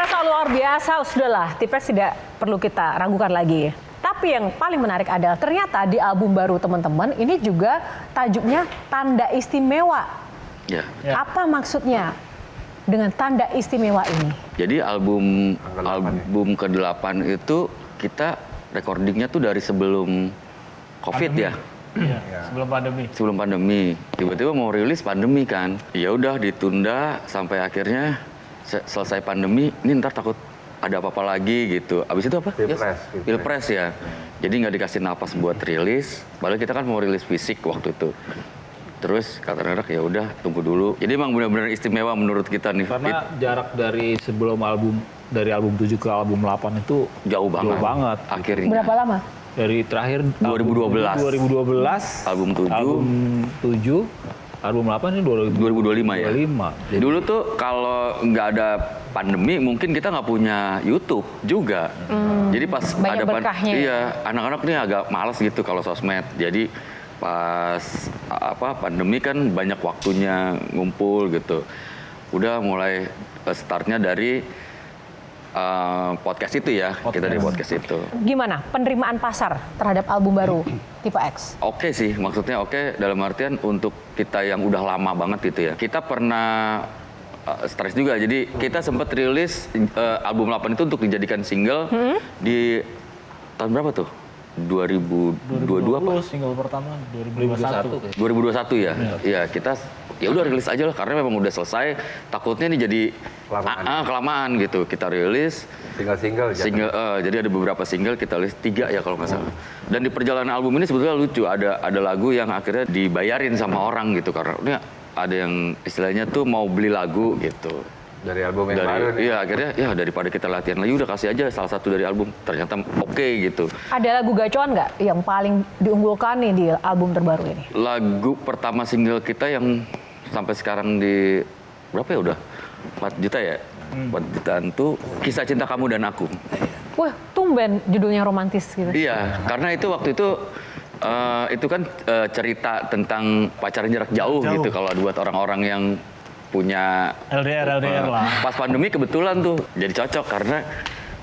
Terasa luar biasa, sudahlah. T-Pex tidak perlu kita ragukan lagi. Tapi yang paling menarik adalah ternyata di album baru teman-teman ini juga tajuknya Tanda Istimewa. Ya. Apa maksudnya dengan tanda istimewa ini? Jadi album ke-8 itu kita recordingnya tuh dari sebelum COVID pandemi. ya. Iya, sebelum pandemi. Sebelum pandemi. Tiba-tiba mau rilis pandemi kan. Ya udah ditunda sampai akhirnya selesai pandemi. Ini ntar takut ada apa-apa lagi gitu. Abis itu apa? Pilpres ya. Jadi nggak dikasih napas buat rilis. Padahal kita kan mau rilis fisik waktu itu. Terus kata anak ya udah tunggu dulu. Jadi emang benar-benar istimewa menurut kita nih. Karena jarak dari sebelum album, dari album 7 ke album 8 itu jauh banget. Akhirnya. Berapa lama? Dari terakhir 2012. Album 7. Album 8 ini 2025 ya. 2025. Dulu tuh kalau nggak ada pandemi mungkin kita nggak punya YouTube juga. Jadi pas banyak ada berkahnya. iya, anak-anak nih agak malas gitu kalau sosmed. Jadi pas pandemi kan banyak waktunya ngumpul gitu. Udah mulai startnya dari podcast itu ya. Kita dari podcast itu. Gimana penerimaan pasar terhadap album baru Tipe X? Oke sih, maksudnya oke dalam artian untuk kita yang udah lama banget gitu ya. Kita pernah stres juga, jadi kita sempat rilis album 8 itu untuk dijadikan single di tahun berapa tuh? 2022 apa? Single pertama 2021. 2021 ya? Iya, kita ya udah rilis aja lah karena memang udah selesai. Takutnya nih jadi kelamaan gitu. Kita rilis single, jadi ada beberapa single kita rilis 3 ya kalau nggak salah. Dan di perjalanan album ini sebetulnya lucu, ada lagu yang akhirnya dibayarin sama orang gitu karena ini ada yang istilahnya tuh mau beli lagu gitu. Dari album yang baru nih. Iya, akhirnya ya daripada kita latihan lagi udah kasih aja salah satu dari album. Ternyata oke gitu. Ada lagu gacoan nggak yang paling diunggulkan nih di album terbaru ini? Lagu pertama single kita yang sampai sekarang di berapa ya udah 4 juta ya? 4 jutaan tuh Kisah Cinta Kamu dan Aku. Wah, tumben judulnya romantis gitu. Iya, karena itu waktu itu kan cerita tentang pacaran jarak jauh gitu kalau buat orang-orang yang punya LDR lah. Pas pandemi kebetulan tuh jadi cocok karena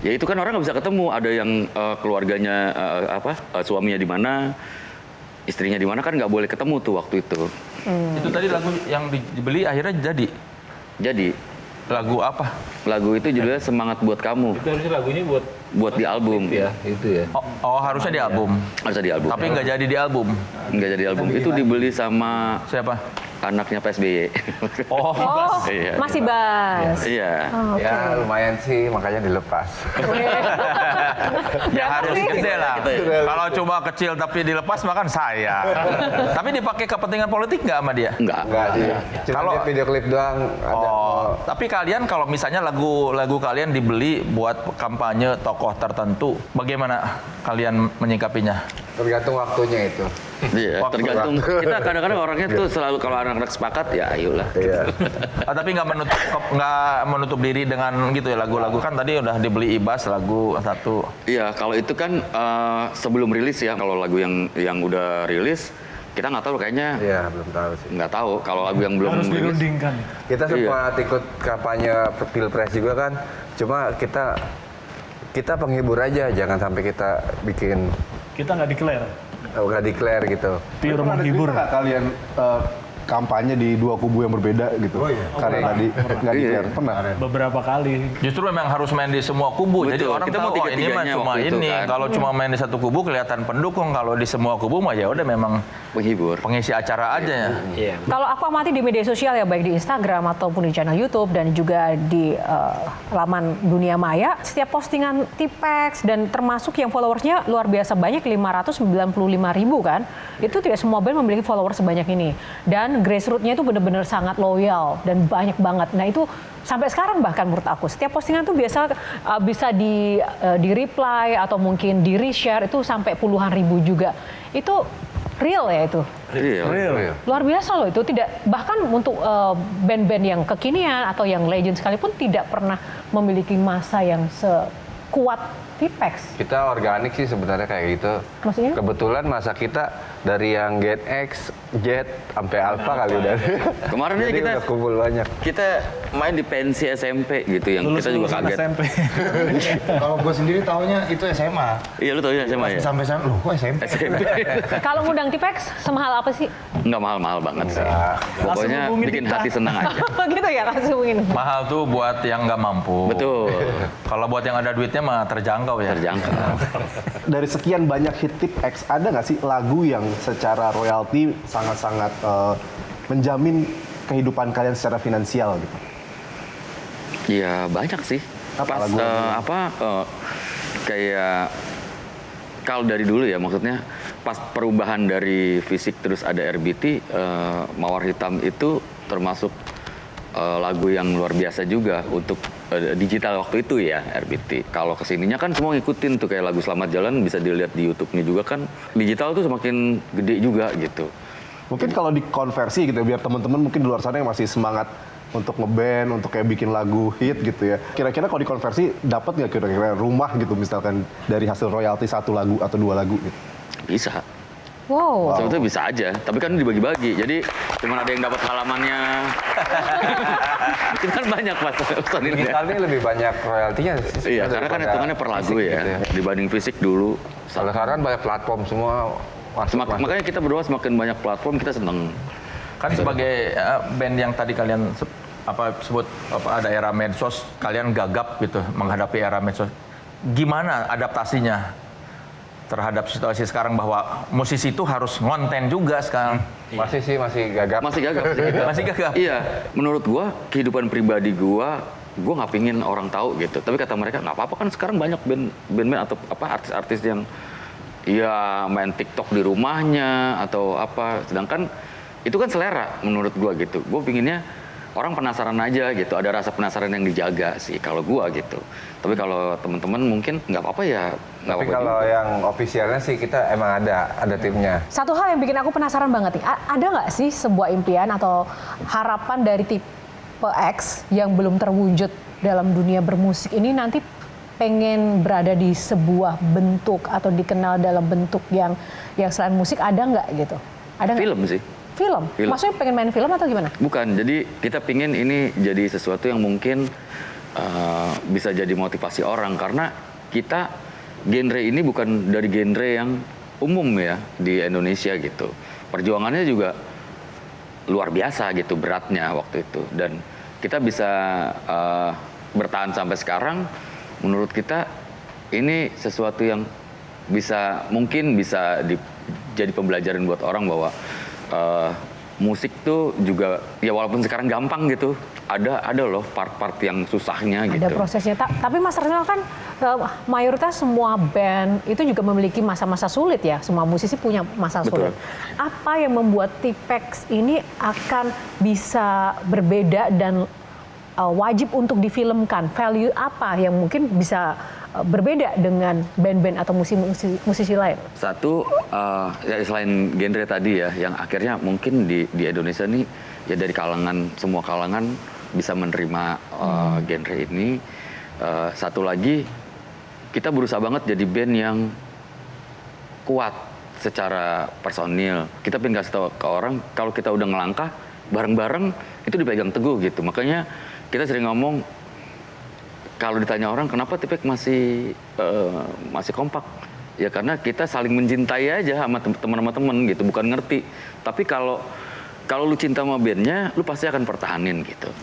ya itu kan orang nggak bisa ketemu, ada yang keluarganya suaminya di mana, istrinya di mana kan nggak boleh ketemu tuh waktu itu. Itu tadi lagu yang dibeli akhirnya jadi lagu apa? Lagu itu judulnya Semangat Buat Kamu. Itu harusnya lagu ini buat di album. ya, itu ya. Oh harusnya di album. Harusnya di album. Tapi nggak jadi di album. Nggak jadi album. Itu dibeli sama Siapa? anaknya PSBY. Oh, Iya. Masih Bas. Iya. Oh, oke. Ya lumayan sih, makanya dilepas. ya harus gede lah. Kalau cuma kecil tapi dilepas makan saya. Tapi dipakai kepentingan politik nggak sama dia? Enggak. Enggak sih. Cuma Kalau- di video klip doang ada. Tapi kalian kalau misalnya lagu kalian dibeli buat kampanye tokoh tertentu, bagaimana kalian menyikapinya? Tergantung waktunya itu. Iya, Waktu tergantung. Kita kadang-kadang orangnya tuh selalu kalau anak-anak sepakat ya ayolah. Iya. Tapi nggak menutup diri dengan gitu ya lagu-lagu kan tadi udah dibeli Ibas lagu satu. Iya, kalau itu kan sebelum rilis ya. Kalau lagu yang udah rilis, kita nggak tahu kayaknya. Iya, belum tahu sih. Nggak tahu kalau lagu yang belum Harus rilis. dirundingkan. Kita sempat ikut kampanye Pilpres juga kan. Cuma kita penghibur aja, jangan sampai kita bikin Kita nggak declare. nggak declare gitu. Pure menghibur. Nggak kalian kampanye di dua kubu yang berbeda gitu? Karena tadi nggak declare. Pernah? Beberapa kali. Justru memang harus main di semua kubu. Jadi Betul, orang kita tahu mau oh, ini mah tiga-tiganya cuma waktu itu ini. kan. Kalau cuma main di satu kubu kelihatan pendukung. Kalau di semua kubu mah ya udah memang Penghibur. pengisi acara aja ya. Kalau aku amati di media sosial ya, baik di Instagram ataupun di channel YouTube dan juga di laman dunia maya, setiap postingan T-Pex dan termasuk yang followersnya luar biasa banyak, 595.000 kan, itu tidak semua band memiliki follower sebanyak ini. Dan grassroots-nya itu benar-benar sangat loyal dan banyak banget. Nah itu sampai sekarang bahkan menurut aku, setiap postingan tuh bisa di reply atau mungkin di reshare itu sampai puluhan ribu juga. Itu real ya itu. Real. Luar biasa loh itu, tidak bahkan untuk band-band yang kekinian atau yang legend sekalipun tidak pernah memiliki masa yang sekuat T-Pex. Kita organik sih sebenarnya kayak gitu. Maksudnya? Kebetulan masa kita Dari yang Gen X, Z, sampai Alpha kali udah. Kemarin Jadi kita udah kumpul banyak. kita main di pensi SMP gitu yang kita juga kaget. SMP. Kalau gue sendiri taunya itu SMA. Iya lu tau ya SMA ya? Sampai sana, loh kok SMP? SMP. Kalau ngundang Tipex, semahal apa sih? Nggak mahal-mahal banget sih. Pokoknya hubungin bikin kita. hati senang aja. Gitu ya, langsung ini. Mahal tuh buat yang nggak mampu. Betul. Kalau buat yang ada duitnya mah terjangkau ya. Terjangkau. Dari sekian banyak hit Tipex, ada nggak sih lagu yang secara royalti sangat-sangat menjamin kehidupan kalian secara finansial gitu? Iya banyak sih. Apa Pas lagu-lagunya? kayak kalau dari dulu ya maksudnya pas perubahan dari fisik terus ada RBT, Mawar Hitam itu termasuk lagu yang luar biasa juga untuk digital waktu itu ya RBT. Kalau kesininya kan semua ngikutin tuh kayak lagu Selamat Jalan bisa dilihat di YouTube-nya juga kan digital tuh semakin gede juga gitu. Mungkin kalau dikonversi gitu ya, biar teman-teman mungkin di luar sana yang masih semangat untuk ngeband, untuk kayak bikin lagu hit gitu ya. Kira-kira kalau dikonversi dapat nggak kira-kira rumah gitu misalkan dari hasil royalti satu lagu atau dua lagu gitu? Bisa. Wow. Sebetulnya bisa aja, tapi kan dibagi-bagi. Jadi cuma ada yang dapat halamannya. Itu kan banyak Mas Ustaz ini. Digital ini lebih banyak royaltinya. Iya, karena kan hitungannya per lagu fisik ya, gitu dibanding fisik dulu. Kalau sekarang kan banyak platform semua. Makanya kita berdua semakin banyak platform kita seneng. Kan sebagai band yang tadi kalian sebut ada era medsos, kalian gagap gitu menghadapi era medsos. Gimana adaptasinya terhadap situasi sekarang bahwa musisi itu harus ngonten juga sekarang? Masih gagap. Masih gagap sih kita. Masih gagap? Iya, menurut gua kehidupan pribadi gua nggak pingin orang tahu gitu. Tapi kata mereka nggak apa-apa kan sekarang banyak band-band atau artis-artis yang ya main TikTok di rumahnya atau apa. Sedangkan itu kan selera menurut gua gitu. Gua pinginnya orang penasaran aja gitu, ada rasa penasaran yang dijaga sih kalau gua gitu. Tapi kalau teman-teman mungkin nggak apa-apa ya, nggak Tapi apa-apa kalau juga. yang ofisialnya sih kita emang ada timnya. Satu hal yang bikin aku penasaran banget nih, ada nggak sih sebuah impian atau harapan dari tipe X yang belum terwujud dalam dunia bermusik ini nanti pengen berada di sebuah bentuk atau dikenal dalam bentuk yang selain musik, ada nggak gitu? Ada nggak? Film sih. Film? Maksudnya pengen main film atau gimana? Bukan, jadi kita pingin ini jadi sesuatu yang mungkin bisa jadi motivasi orang karena kita genre ini bukan dari genre yang umum ya di Indonesia gitu. Perjuangannya juga luar biasa gitu beratnya waktu itu dan kita bisa bertahan sampai sekarang. Menurut kita ini sesuatu yang mungkin bisa jadi pembelajaran buat orang bahwa musik tuh juga ya walaupun sekarang gampang gitu ada loh part-part yang susahnya gitu. Ada prosesnya. Tapi Mas Ronald kan mayoritas semua band itu juga memiliki masa-masa sulit ya. Semua musisi punya masa Betul. sulit. Apa yang membuat Tipex ini akan bisa berbeda dan wajib untuk difilmkan? Value apa yang mungkin bisa berbeda dengan band-band atau musisi lain? Satu, ya selain genre tadi ya, yang akhirnya mungkin di Indonesia nih ya dari semua kalangan bisa menerima genre ini. Satu lagi, kita berusaha banget jadi band yang kuat secara personil. Kita pengen kasih tahu ke orang kalau kita udah ngelangkah bareng-bareng itu dipegang teguh gitu. Makanya kita sering ngomong kalau ditanya orang kenapa Tipex masih kompak, ya karena kita saling mencintai aja sama teman-teman gitu, bukan ngerti. Tapi kalau lu cinta sama bandnya, lu pasti akan pertahanin gitu.